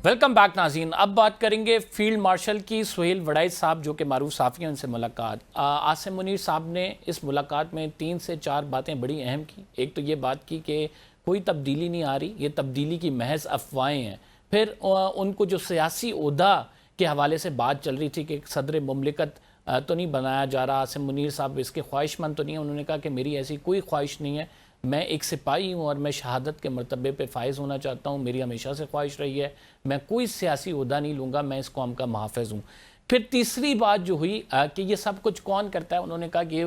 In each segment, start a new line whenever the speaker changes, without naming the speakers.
Welcome back ناظرین. اب بات کریں گے فیلڈ مارشل کی. سہیل وڑائچ صاحب جو کہ معروف صحافی ہیں، ان سے ملاقات. عاصم منیر صاحب نے اس ملاقات میں 3 سے 4 باتیں بڑی اہم کی. ایک تو یہ بات کی کہ کوئی تبدیلی نہیں آ رہی، یہ تبدیلی کی محض افواہیں ہیں. پھر ان کو جو سیاسی عہدہ کے حوالے سے بات چل رہی تھی کہ صدر مملکت تو نہیں بنایا جا رہا، عاصم منیر صاحب اس کے خواہش مند تو نہیں ہیں. انہوں نے کہا کہ میری ایسی کوئی خواہش نہیں ہے، میں ایک سپاہی ہوں اور میں شہادت کے مرتبے پہ فائز ہونا چاہتا ہوں. میری ہمیشہ سے خواہش رہی ہے، میں کوئی سیاسی عہدہ نہیں لوں گا، میں اس قوم کا محافظ ہوں. پھر تیسری بات جو ہوئی کہ یہ سب کچھ کون کرتا ہے، انہوں نے کہا کہ یہ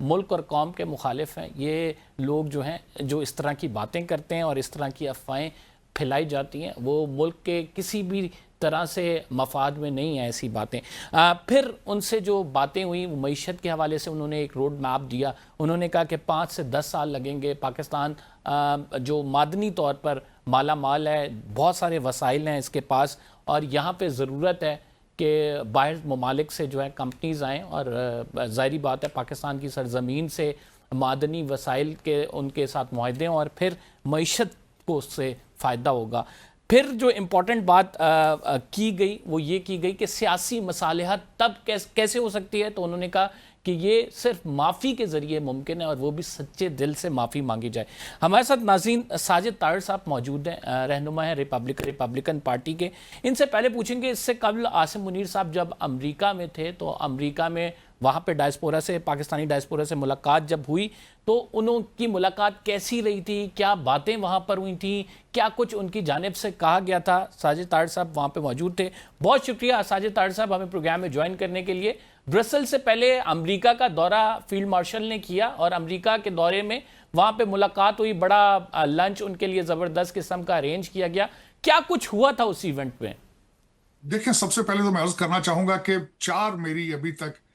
ملک اور قوم کے مخالف ہیں. یہ لوگ جو ہیں جو اس طرح کی باتیں کرتے ہیں اور اس طرح کی افواہیں پھیلائی جاتی ہیں، وہ ملک کے کسی بھی طرح سے مفاد میں نہیں ہیں ایسی باتیں. پھر ان سے جو باتیں ہوئیں معیشت کے حوالے سے انہوں نے ایک روڈ میپ دیا. انہوں نے کہا کہ 5 سے 10 سال لگیں گے. پاکستان جو معدنی طور پر مالا مال ہے، بہت سارے وسائل ہیں اس کے پاس، اور یہاں پہ ضرورت ہے کہ باہر ممالک سے جو ہے کمپنیز آئیں، اور ظاہری بات ہے پاکستان کی سرزمین سے معدنی وسائل کے ان کے ساتھ معاہدے ہوں، اور پھر معیشت کو اس سے فائدہ ہوگا. پھر جو امپورٹنٹ بات کی گئی وہ یہ کی گئی کہ سیاسی مصالحت تب کیسے ہو سکتی ہے. تو انہوں نے کہا کہ یہ صرف معافی کے ذریعے ممکن ہے، اور وہ بھی سچے دل سے معافی مانگی جائے. ہمارے ساتھ ناظرین ساجد طاہر صاحب موجود ہیں، رہنما ہیں ریپبلکن پارٹی کے. ان سے پہلے پوچھیں گے، اس سے قبل عاصم منیر صاحب جب امریکہ میں تھے تو امریکہ میں وہاں پہ ڈائسپورا سے، پاکستانی ڈائسپورا سے ملاقات جب ہوئی تو انہوں کی ملاقات کیسی رہی تھی؟ کیا باتیں وہاں پر ہوئی تھیں؟ کیا کچھ ان کی جانب سے کہا گیا تھا؟ ساجد طاہر صاحب وہاں پہ موجود تھے. بہت شکریہ ساجد طاہر صاحب ہمیں پروگرام میں جوائن کرنے کے لیے. برسل سے پہلے امریکہ کا دورہ فیلڈ مارشل نے کیا، اور امریکہ کے دورے میں وہاں پہ ملاقات ہوئی، بڑا لنچ ان کے لیے زبردست قسم کا ارینج کیا گیا. کیا کچھ ہوا تھا اس ایونٹ میں؟
دیکھیں، سب سے پہلے تو میں عرض کرنا چاہوں گا کہ 4 میری ابھی تک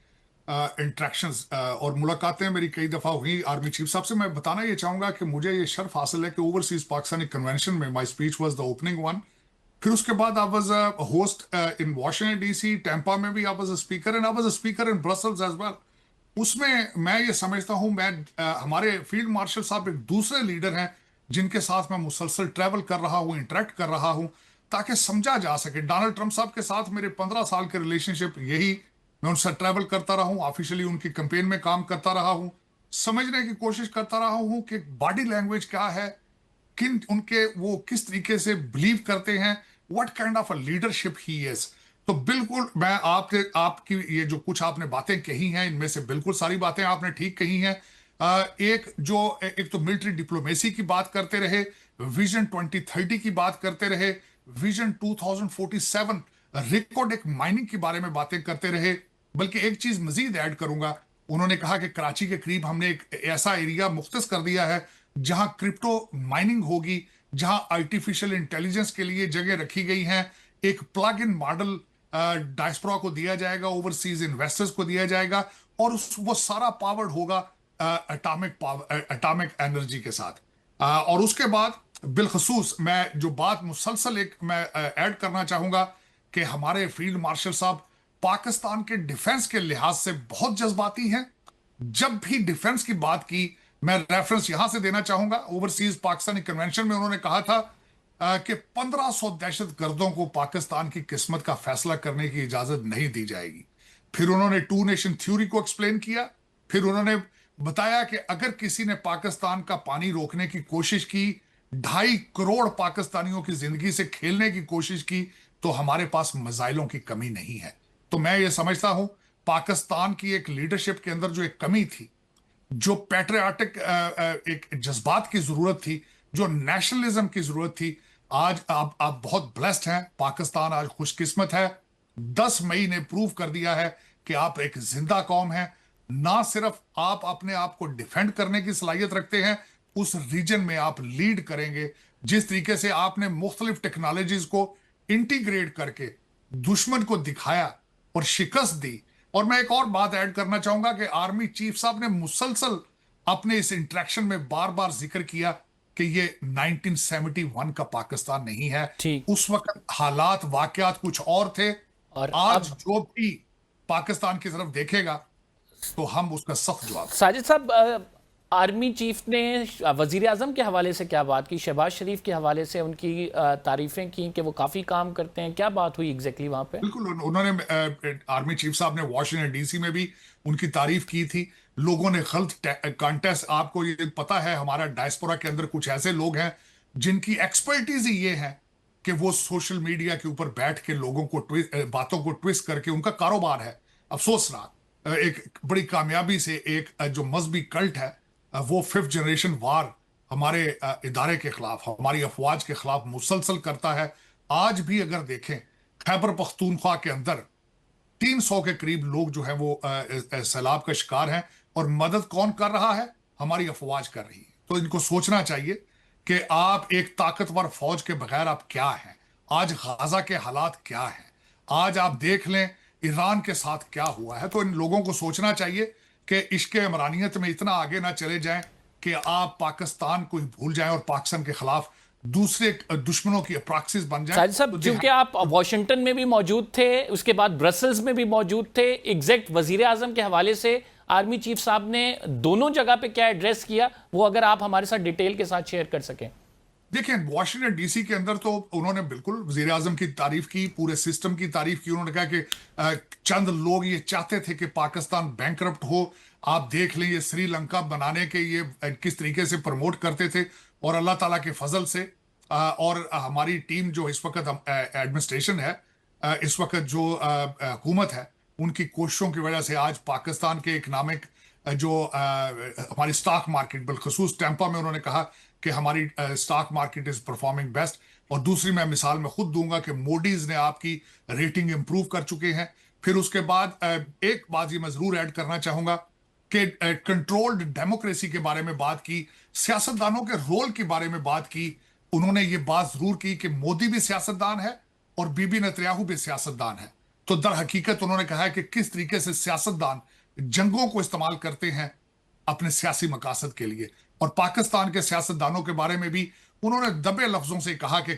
انٹریکشنز اور ملاقاتیں میری کئی دفعہ ہوئی آرمی چیف صاحب سے. میں بتانا یہ چاہوں گا کہ مجھے یہ شرف حاصل ہے کہ اوورسیز پاکستانی کنونشن میں my speech was the opening one. پھر اس کے بعد I was a host in Washington D C, Tampa میں بھی I was a speaker, and I was a speaker in Brussels as well. اس میں یہ سمجھتا ہوں ہمارے فیلڈ مارشل صاحب ایک دوسرے لیڈر ہیں جن کے ساتھ میں مسلسل ٹریول کر رہا ہوں، انٹریکٹ کر رہا ہوں، تاکہ سمجھا جا سکے. ڈونلڈ ٹرمپ صاحب کے ساتھ میرے 15 سال کے ریلیشن شپ یہی، میں ان سے ٹریول کرتا رہا ہوں، آفیشلی ان کی کمپین میں کام کرتا رہا ہوں، سمجھنے کی کوشش کرتا رہا ہوں کہ باڈی لینگویج کیا ہے، ان کے وہ کس طریقے سے بلیو کرتے ہیں، what kind of a leadership he is. تو بالکل میں آپ کی یہ جو کچھ آپ نے باتیں کہی ہیں، ان میں سے بالکل ساری باتیں آپ نے ٹھیک کہی ہیں. ایک تو ملٹری ڈپلومیسی کی بات کرتے رہے، ویژن 2030 کی بات کرتے رہے، ویژن 2047 ریکارڈک مائننگ کے بارے میں باتیں کرتے رہے. بلکہ ایک چیز مزید ایڈ کروں گا، انہوں نے کہا کہ کراچی کے قریب ہم نے ایک ایسا ایریا مختص کر دیا ہے جہاں کرپٹو مائننگ ہوگی، جہاں آرٹیفیشل انٹیلیجنس کے لیے جگہ رکھی گئی ہیں. ایک پلگ ان ماڈل ڈائسپورا کو دیا جائے گا، اوورسیز انویسٹرز کو دیا جائے گا، اور وہ سارا پاورڈ ہوگا اٹامک انرجی کے ساتھ. اور اس کے بعد بالخصوص میں جو بات مسلسل میں ایڈ کرنا چاہوں گا کہ ہمارے فیلڈ مارشل صاحب پاکستان کے ڈیفنس کے لحاظ سے بہت جذباتی ہیں. جب بھی ڈیفنس کی بات کی، میں ریفرنس یہاں سے دینا چاہوں گا، اوورسیز پاکستانی کنونشن میں انہوں نے کہا تھا کہ 1500 دہشت گردوں کو پاکستان کی قسمت کا فیصلہ کرنے کی اجازت نہیں دی جائے گی. پھر انہوں نے 2 نیشن تھیوری کو ایکسپلین کیا. پھر انہوں نے بتایا کہ اگر کسی نے پاکستان کا پانی روکنے کی کوشش کی، 2.5 کروڑ پاکستانیوں کی زندگی سے کھیلنے کی کوشش کی، تو ہمارے پاس میزائلوں کی کمی نہیں ہے. تو میں یہ سمجھتا ہوں پاکستان کی ایک لیڈرشپ کے اندر جو ایک کمی تھی، جو پیٹریاٹک ایک جذبات کی ضرورت تھی، جو نیشنلزم کی ضرورت تھی، آج آپ بہت بلیسڈ ہیں. پاکستان آج خوش قسمت ہے. 10 مئی نے پروف کر دیا ہے کہ آپ ایک زندہ قوم ہیں. نہ صرف آپ اپنے آپ کو ڈیفینڈ کرنے کی صلاحیت رکھتے ہیں، اس ریجن میں آپ لیڈ کریں گے. جس طریقے سے آپ نے مختلف ٹیکنالوجیز کو انٹیگریٹ کر کے دشمن کو دکھایا اور شکست دی. اور میں ایک اور بات ایڈ کرنا چاہوں گا کہ آرمی چیف صاحب نے مسلسل اپنے اس انٹریکشن میں بار بار ذکر کیا کہ یہ 1971 کا پاکستان نہیں ہے. اس وقت حالات، واقعات کچھ اور تھے.
اور
آج جو بھی پاکستان کی طرف دیکھے گا تو ہم اس کا سخت جواب.
ساجد صاحب، آرمی چیف نے وزیر اعظم کے حوالے سے کیا بات کی، شہباز شریف کے حوالے سے ان کی تعریفیں کی کہ وہ کافی کام کرتے ہیں، کیا بات ہوئی ایگزیکٹلی وہاں پہ؟
بالکل انہوں نے آرمی چیف صاحب نے واشنگٹن ڈی سی میں بھی ان کی تعریف کی تھی. لوگوں نے غلط کانٹیسٹ، آپ کو یہ پتا ہے ہمارا ڈائسپورا کے اندر کچھ ایسے لوگ ہیں جن کی ایکسپرٹیز ہی یہ ہے کہ وہ سوشل میڈیا کے اوپر بیٹھ کے لوگوں کو باتوں کو ٹویسٹ کر کے، ان کا کاروبار ہے افسوسناک. ایک بڑی کامیابی سے ایک جو مذہبی کلٹ ہے، وہ 5th جنریشن وار ہمارے ادارے کے خلاف، ہماری افواج کے خلاف مسلسل کرتا ہے. آج بھی اگر دیکھیں خیبر پختونخوا کے اندر 300 کے قریب لوگ جو ہیں وہ سیلاب کا شکار ہیں، اور مدد کون کر رہا ہے؟ ہماری افواج کر رہی ہے. تو ان کو سوچنا چاہیے کہ آپ ایک طاقتور فوج کے بغیر آپ کیا ہیں. آج غزہ کے حالات کیا ہیں، آج آپ دیکھ لیں ایران کے ساتھ کیا ہوا ہے. تو ان لوگوں کو سوچنا چاہیے کہ عشق عمرانیت میں اتنا آگے نہ چلے جائیں کہ آپ پاکستان کو ہی بھول جائیں اور پاکستان کے خلاف دوسرے دشمنوں کی پراکسیز بن جائیں.
ساجد صاحب، چونکہ آپ واشنگٹن میں بھی موجود تھے، اس کے بعد برسلز میں بھی موجود تھے، ایگزیکٹ وزیر اعظم کے حوالے سے آرمی چیف صاحب نے دونوں جگہ پہ کیا ایڈریس کیا، وہ اگر آپ ہمارے ساتھ ڈیٹیل کے ساتھ شیئر کر سکیں.
دیکھیں واشنگٹن ڈی سی کے اندر تو انہوں نے بالکل وزیر اعظم کی تعریف کی، پورے سسٹم کی تعریف کی. انہوں نے کہا کہ چند لوگ یہ چاہتے تھے کہ پاکستان بینکرپٹ ہو. آپ دیکھ لیں یہ سری لنکا بنانے کے یہ کس طریقے سے پروموٹ کرتے تھے، اور اللہ تعالیٰ کے فضل سے اور ہماری ٹیم جو اس وقت ایڈمنسٹریشن ہے، اس وقت جو حکومت ہے، ان کی کوششوں کی وجہ سے آج پاکستان کے اکنامک جو ہماری سٹاک مارکیٹ، بالخصوص ٹیمپا میں انہوں نے کہا کہ ہماری stock market is performing best. اور دوسری میں مثال میں خود دوں گا کہ موڈیز نے آپ کی ریٹنگ امپروو کر چکے ہیں. پھر اس کے بعد ایک بات یہ میں ضرور ایڈ کرنا چاہوں گا کہ کنٹرولڈ ڈیموکریسی کے بارے میں بات کی، سیاستدانوں کے رول کے بارے میں بات کی. انہوں نے یہ بات ضرور کی کہ مودی بھی سیاستدان ہے اور بی بی نتنیاہو بھی سیاستدان ہے. تو در حقیقت انہوں نے کہا ہے کہ کس طریقے سے سیاستدان جنگوں کو استعمال کرتے ہیں اپنے سیاسی مقاصد کے لیے. اور پاکستان کے سیاستدانوں کے بارے میں بھی انہوں نے دبے لفظوں سے کہا کہ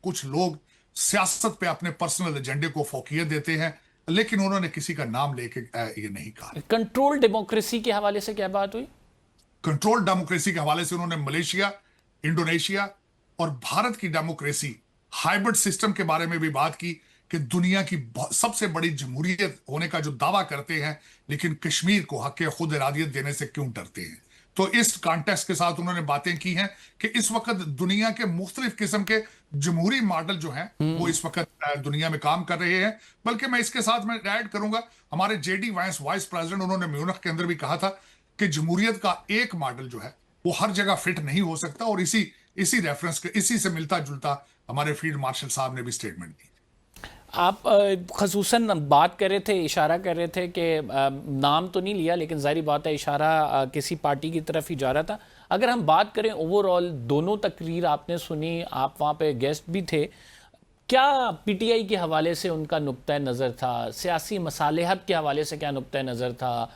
کچھ لوگ سیاست پہ اپنے پرسنل ایجنڈے کو فوقیت دیتے ہیں، لیکن انہوں نے کسی کا نام لے کے یہ نہیں کہا.
کنٹرول ڈیموکریسی کے حوالے سے کیا بات ہوئی؟
کنٹرول ڈیموکریسی کے حوالے سے انہوں نے ملیشیا، انڈونیشیا اور بھارت کی ڈیموکریسی ہائبرڈ سسٹم کے بارے میں بھی بات کی کہ دنیا کی سب سے بڑی جمہوریت ہونے کا جو دعویٰ کرتے ہیں، لیکن کشمیر کو حق خود ارادیت دینے سے کیوں ڈرتے ہیں. تو اس کانٹیکسٹ کے ساتھ انہوں نے باتیں کی ہیں کہ اس وقت دنیا کے مختلف قسم کے جمہوری ماڈل جو ہیں وہ اس وقت دنیا میں کام کر رہے ہیں. بلکہ میں اس کے ساتھ میں ایڈ کروں گا، ہمارے جے ڈی وائس پریزیڈنٹ انہوں نے میونخ کے اندر بھی کہا تھا کہ جمہوریت کا ایک ماڈل جو ہے وہ ہر جگہ فٹ نہیں ہو سکتا. اور اسی ریفرنس کے اسی سے ملتا جلتا ہمارے فیلڈ مارشل صاحب نے بھی سٹیٹمنٹ دی.
آپ خصوصاً بات کر رہے تھے، اشارہ کر رہے تھے کہ نام تو نہیں لیا، لیکن ظاہری بات ہے اشارہ کسی پارٹی کی طرف ہی جا رہا تھا. اگر ہم بات کریں اوورآل، دونوں تقریر آپ نے سنی، آپ وہاں پہ گیسٹ بھی تھے، کیا پی ٹی آئی کے حوالے سے ان کا نقطہ نظر تھا؟ سیاسی مصالحت کے حوالے سے کیا نقطہ نظر تھا؟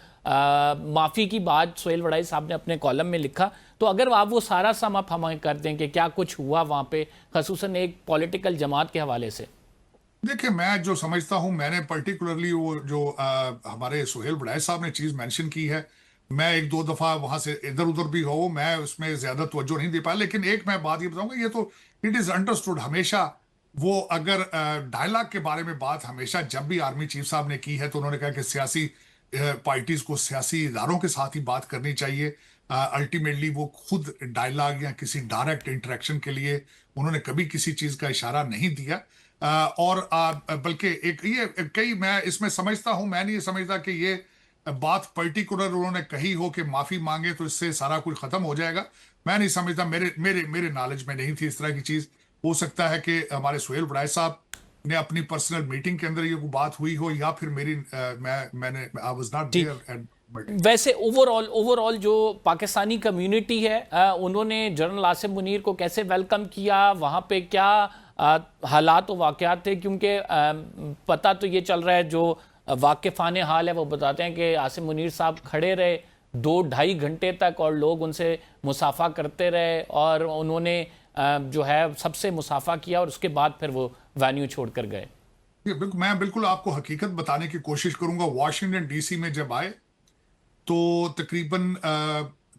معافی کی بات سہیل وڑائی صاحب نے اپنے کالم میں لکھا. تو اگر آپ وہ سارا سم آپ ہمیں کر دیں کہ کیا کچھ ہوا وہاں پہ، خصوصاً ایک پولیٹیکل جماعت کے حوالے سے.
دیکھیں میں جو سمجھتا ہوں، میں نے پرٹیکولرلی وہ جو ہمارے سہیل وڑائی صاحب نے چیز مینشن کی ہے، میں ایک دو دفعہ وہاں سے ادھر ادھر بھی ہوں، میں اس میں زیادہ توجہ نہیں دے پایا. لیکن ایک میں بات یہ بتاؤں گا، یہ تو اٹ از انڈرسٹوڈ ہمیشہ. وہ اگر ڈائلاگ کے بارے میں بات ہمیشہ جب بھی آرمی چیف صاحب نے کی ہے تو انہوں نے کہا کہ سیاسی پارٹیز کو سیاسی اداروں کے ساتھ ہی بات کرنی چاہیے. الٹیمیٹلی وہ خود ڈائلاگ یا کسی ڈائریکٹ انٹریکشن کے لیے انہوں نے کبھی کسی چیز کا اشارہ نہیں دیا. اور بلکہ میں اس میں سمجھتا ہوں، میں نہیں سمجھتا کہ یہ بات پرٹیکولر انہوں نے کہی ہو کہ معافی مانگے تو اس سے سارا کچھ ختم ہو جائے گا. میں نہیں سمجھتا، میرے نالج میں نہیں تھی اس طرح کی چیز. ہو سکتا ہے کہ ہمارے سہیل وڑائی صاحب نے اپنی پرسنل میٹنگ کے اندر یہ کوئی بات ہوئی ہو، یا پھر میں نے I was not there.
ویسے اوورآل جو پاکستانی کمیونٹی ہے، انہوں نے جنرل عاصم منیر کو کیسے ویلکم کیا؟ وہاں پہ کیا حالات و واقعات تھے؟ کیونکہ پتہ تو یہ چل رہا ہے، جو واقفان حال ہے وہ بتاتے ہیں کہ عاصم منیر صاحب کھڑے رہے 2-2.5 گھنٹے تک، اور لوگ ان سے مصافحہ کرتے رہے، اور انہوں نے جو ہے سب سے مصافحہ کیا، اور اس کے بعد پھر وہ وینیو چھوڑ کر گئے.
میں بالکل آپ کو حقیقت بتانے کی کوشش کروں گا. واشنگٹن ڈی سی میں جب آئے تو تقریباً